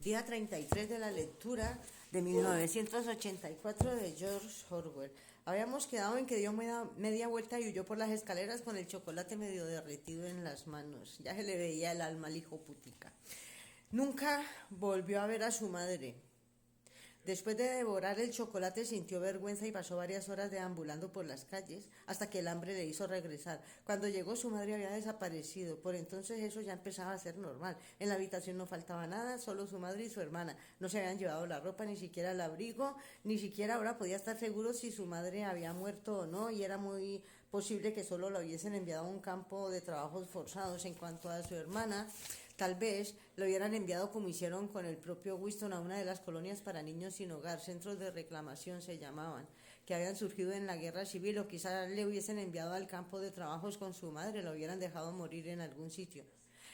Día 33 de la lectura de 1984 de George Orwell. Habíamos quedado en que dio media vuelta y huyó por las escaleras con el chocolate medio derretido en las manos. Ya se le veía el alma al hijo putica. Nunca volvió a ver a su madre. Después de devorar el chocolate sintió vergüenza y pasó varias horas deambulando por las calles hasta que el hambre le hizo regresar. Cuando llegó su madre había desaparecido. Por entonces eso ya empezaba a ser normal. En la habitación no faltaba nada, solo su madre y su hermana. No se habían llevado la ropa, ni siquiera el abrigo, ni siquiera ahora podía estar seguro si su madre había muerto o no, y era muy posible que solo la hubiesen enviado a un campo de trabajos forzados. En cuanto a su hermana, tal vez lo hubieran enviado como hicieron con el propio Winston a una de las colonias para niños sin hogar, centros de reclamación se llamaban, que habían surgido en la guerra civil, o quizás le hubiesen enviado al campo de trabajos con su madre, lo hubieran dejado morir en algún sitio.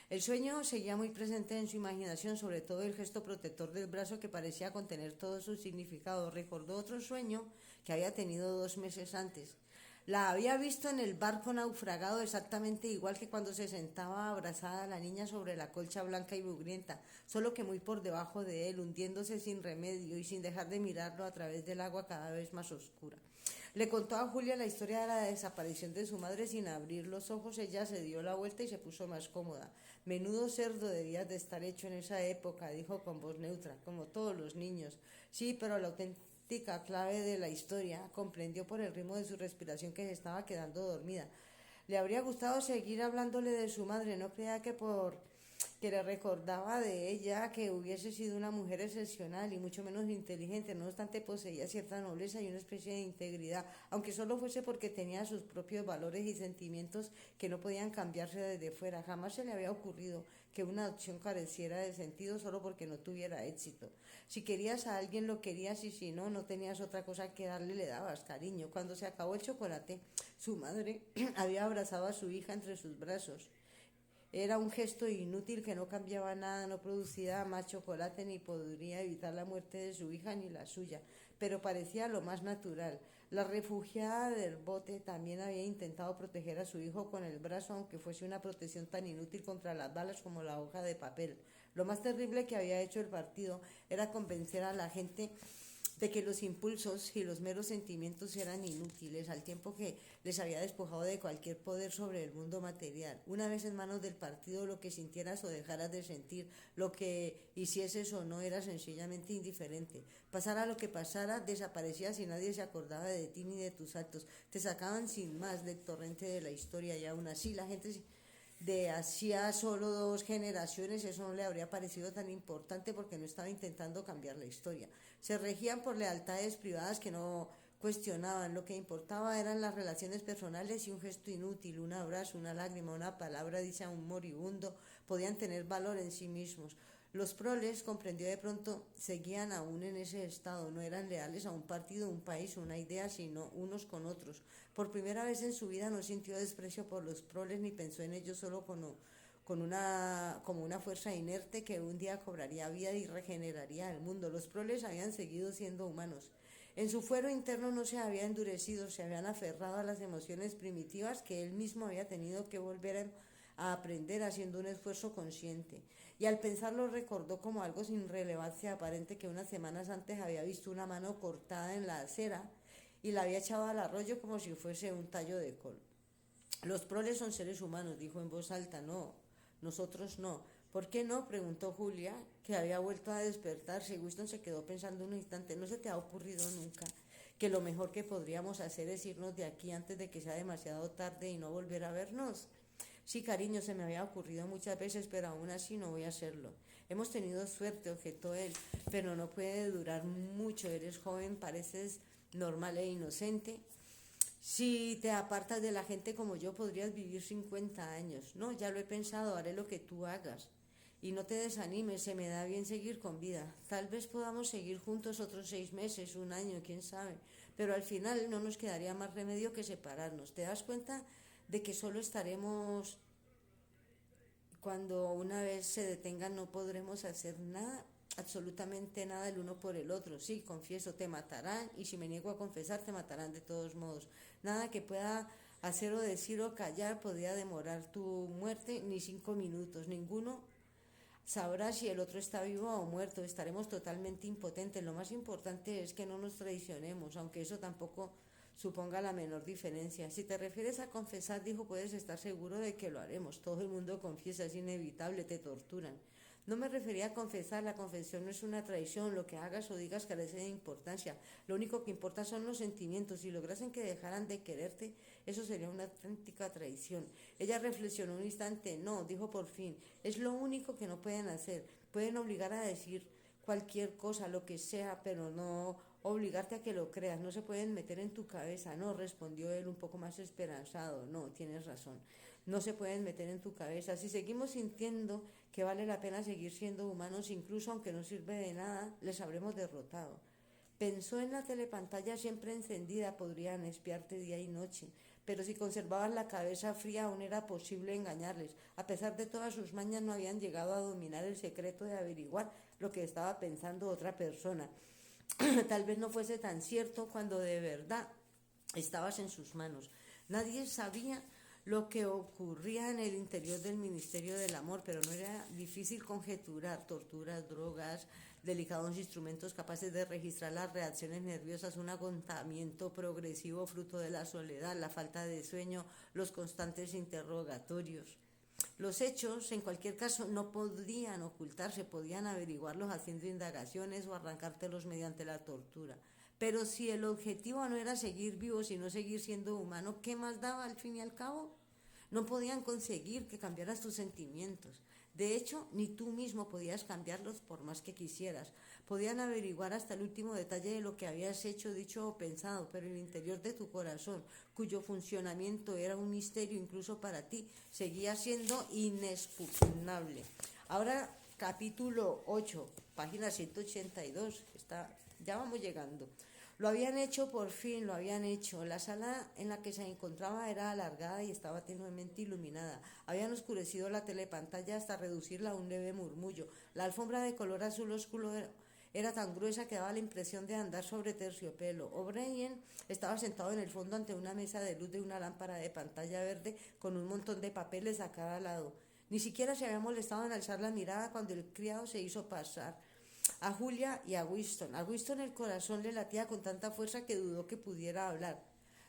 El sueño seguía muy presente en su imaginación, sobre todo el gesto protector del brazo que parecía contener todo su significado. Recordó otro sueño que había tenido 2 meses antes. La había visto en el barco naufragado exactamente igual que cuando se sentaba abrazada a la niña sobre la colcha blanca y mugrienta, solo que muy por debajo de él, hundiéndose sin remedio y sin dejar de mirarlo a través del agua cada vez más oscura. Le contó a Julia la historia de la desaparición de su madre sin abrir los ojos. Ella se dio la vuelta y se puso más cómoda. Menudo cerdo debías de estar hecho en esa época, dijo con voz neutra, como todos los niños. Sí, pero la auténtica clave de la historia comprendió por el ritmo de su respiración que se estaba quedando dormida. Le habría gustado seguir hablándole de su madre, no crea que le recordaba de ella que hubiese sido una mujer excepcional y mucho menos inteligente. No obstante, poseía cierta nobleza y una especie de integridad, aunque solo fuese porque tenía sus propios valores y sentimientos que no podían cambiarse desde fuera. Jamás se le había ocurrido que una acción careciera de sentido solo porque no tuviera éxito. Si querías a alguien lo querías, y si no, no tenías otra cosa que darle, le dabas cariño. Cuando se acabó el chocolate, su madre había abrazado a su hija entre sus brazos. Era un gesto inútil que no cambiaba nada, no producía más chocolate ni podría evitar la muerte de su hija ni la suya, pero parecía lo más natural. La refugiada del bote también había intentado proteger a su hijo con el brazo, aunque fuese una protección tan inútil contra las balas como la hoja de papel. Lo más terrible que había hecho el partido era convencer a la gente de que los impulsos y los meros sentimientos eran inútiles, al tiempo que les había despojado de cualquier poder sobre el mundo material. Una vez en manos del partido, lo que sintieras o dejaras de sentir, lo que hicieses o no, era sencillamente indiferente. Pasara lo que pasara, desaparecías y nadie se acordaba de ti ni de tus actos. Te sacaban sin más del torrente de la historia, y aún así la gente de hacía solo 2 generaciones eso no le habría parecido tan importante, porque no estaba intentando cambiar la historia. Se regían por lealtades privadas que no cuestionaban. Lo que importaba eran las relaciones personales, y un gesto inútil, un abrazo, una lágrima, una palabra dicha a un moribundo podían tener valor en sí mismos. Los proles, comprendió de pronto, seguían aún en ese estado, no eran leales a un partido, un país, una idea, sino unos con otros. Por primera vez en su vida no sintió desprecio por los proles, ni pensó en ellos solo como una fuerza inerte que un día cobraría vida y regeneraría el mundo. Los proles habían seguido siendo humanos. En su fuero interno no se había endurecido, se habían aferrado a las emociones primitivas que él mismo había tenido que volver a aprender haciendo un esfuerzo consciente. Y al pensarlo recordó como algo sin relevancia aparente que unas semanas antes había visto una mano cortada en la acera y la había echado al arroyo como si fuese un tallo de col. Los proles son seres humanos, dijo en voz alta. No, nosotros no. ¿Por qué no?, preguntó Julia, que había vuelto a despertarse. Winston se quedó pensando un instante. ¿No se te ha ocurrido nunca que lo mejor que podríamos hacer es irnos de aquí antes de que sea demasiado tarde y no volver a vernos? Sí, cariño, se me había ocurrido muchas veces, pero aún así no voy a hacerlo. Hemos tenido suerte, objetó él, pero no puede durar mucho. Eres joven, pareces normal e inocente. Si te apartas de la gente como yo, podrías vivir 50 años. No, ya lo he pensado, haré lo que tú hagas. Y no te desanimes, se me da bien seguir con vida. Tal vez podamos seguir juntos otros 6 meses, un año, quién sabe. Pero al final no nos quedaría más remedio que separarnos. ¿Te das cuenta de que solo estaremos? Cuando una vez se detengan no podremos hacer nada, absolutamente nada el uno por el otro. Sí, confieso, te matarán, y si me niego a confesar te matarán de todos modos. Nada que pueda hacer o decir o callar podría demorar tu muerte ni 5 minutos. Ninguno sabrá si el otro está vivo o muerto, estaremos totalmente impotentes. Lo más importante es que no nos traicionemos, aunque eso tampoco suponga la menor diferencia. Si te refieres a confesar, dijo, puedes estar seguro de que lo haremos. Todo el mundo confiesa, es inevitable, te torturan. No me refería a confesar, la confesión no es una traición, lo que hagas o digas carece de importancia. Lo único que importa son los sentimientos. Si lograsen que dejaran de quererte, eso sería una auténtica traición. Ella reflexionó un instante. No, dijo por fin, es lo único que no pueden hacer. Pueden obligar a decir cualquier cosa, lo que sea, pero no obligarte a que lo creas. No se pueden meter en tu cabeza. No, respondió él un poco más esperanzado. No, tienes razón. No se pueden meter en tu cabeza. Si seguimos sintiendo que vale la pena seguir siendo humanos, incluso aunque no sirve de nada, les habremos derrotado. Pensó en la telepantalla siempre encendida, podrían espiarte día y noche, pero si conservaban la cabeza fría aún era posible engañarles. A pesar de todas sus mañas no habían llegado a dominar el secreto de averiguar lo que estaba pensando otra persona. Tal vez no fuese tan cierto cuando de verdad estabas en sus manos. Nadie sabía lo que ocurría en el interior del Ministerio del Amor, pero no era difícil conjeturar. Torturas, drogas, delicados instrumentos capaces de registrar las reacciones nerviosas, un agotamiento progresivo fruto de la soledad, la falta de sueño, los constantes interrogatorios. Los hechos, en cualquier caso, no podían ocultarse, podían averiguarlos haciendo indagaciones o arrancártelos mediante la tortura. Pero si el objetivo no era seguir vivo, sino seguir siendo humano, ¿qué más daba al fin y al cabo? No podían conseguir que cambiaras tus sentimientos. De hecho, ni tú mismo podías cambiarlos por más que quisieras. Podían averiguar hasta el último detalle de lo que habías hecho, dicho o pensado, pero el interior de tu corazón, cuyo funcionamiento era un misterio incluso para ti, seguía siendo inexpugnable. Ahora, capítulo 8, página 182, ya vamos llegando. Lo habían hecho, por fin, lo habían hecho. La sala en la que se encontraba era alargada y estaba tenuemente iluminada. Habían oscurecido la telepantalla hasta reducirla a un leve murmullo. La alfombra de color azul oscuro era tan gruesa que daba la impresión de andar sobre terciopelo. O'Brien estaba sentado en el fondo ante una mesa de luz de una lámpara de pantalla verde con un montón de papeles a cada lado. Ni siquiera se había molestado en alzar la mirada cuando el criado se hizo pasar a Julia y a Winston. A Winston el corazón le latía con tanta fuerza que dudó que pudiera hablar.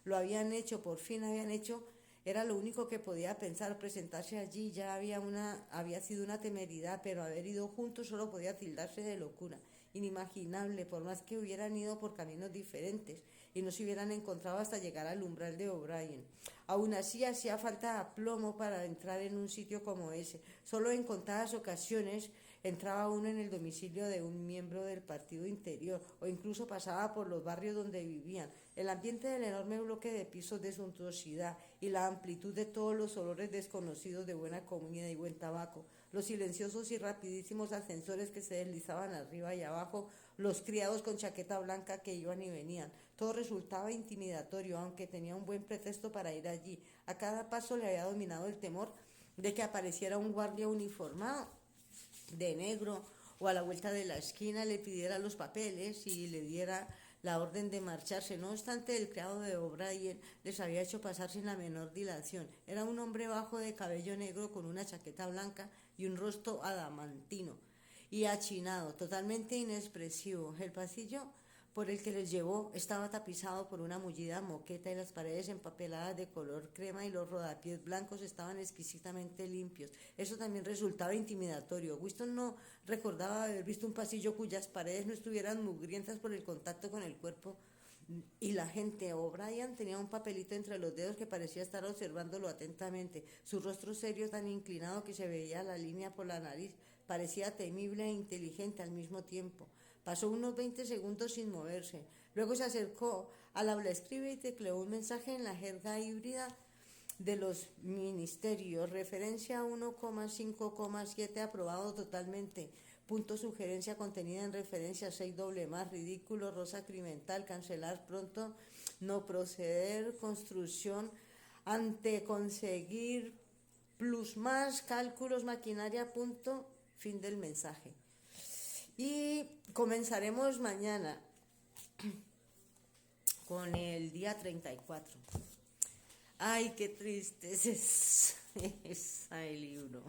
Lo habían hecho, por fin habían hecho, era lo único que podía pensar. Presentarse allí ya había sido una temeridad, pero haber ido juntos solo podía tildarse de locura. Inimaginable, por más que hubieran ido por caminos diferentes y no se hubieran encontrado hasta llegar al umbral de O'Brien. Aún así hacía falta aplomo para entrar en un sitio como ese. Solo en contadas ocasiones entraba uno en el domicilio de un miembro del partido interior o incluso pasaba por los barrios donde vivían. El ambiente del enorme bloque de pisos de suntuosidad y la amplitud de todos los olores desconocidos de buena comida y buen tabaco, los silenciosos y rapidísimos ascensores que se deslizaban arriba y abajo, los criados con chaqueta blanca que iban y venían. Todo resultaba intimidatorio, aunque tenía un buen pretexto para ir allí. A cada paso le había dominado el temor de que apareciera un guardia uniformado de negro o a la vuelta de la esquina le pidiera los papeles y le diera la orden de marcharse. No obstante, el criado de O'Brien les había hecho pasar sin la menor dilación. Era un hombre bajo de cabello negro con una chaqueta blanca y un rostro adamantino y achinado, totalmente inexpresivo. El pasillo por el que les llevó estaba tapizado por una mullida moqueta y las paredes empapeladas de color crema y los rodapiés blancos estaban exquisitamente limpios. Eso también resultaba intimidatorio. Winston no recordaba haber visto un pasillo cuyas paredes no estuvieran mugrientas por el contacto con el cuerpo y la gente. O'Brien tenía un papelito entre los dedos que parecía estar observándolo atentamente. Su rostro serio, tan inclinado que se veía la línea por la nariz, parecía temible e inteligente al mismo tiempo. Pasó unos 20 segundos sin moverse. Luego se acercó al hablaescribe y tecleó un mensaje en la jerga híbrida de los ministerios. Referencia 1,5,7 aprobado totalmente. Punto sugerencia contenida en referencia 6 doble más. Ridículo, rosa criminal, cancelar pronto, no proceder, construcción ante conseguir plus más, cálculos, maquinaria, punto, fin del mensaje. Y comenzaremos mañana con el día 34. Ay, qué triste es el libro.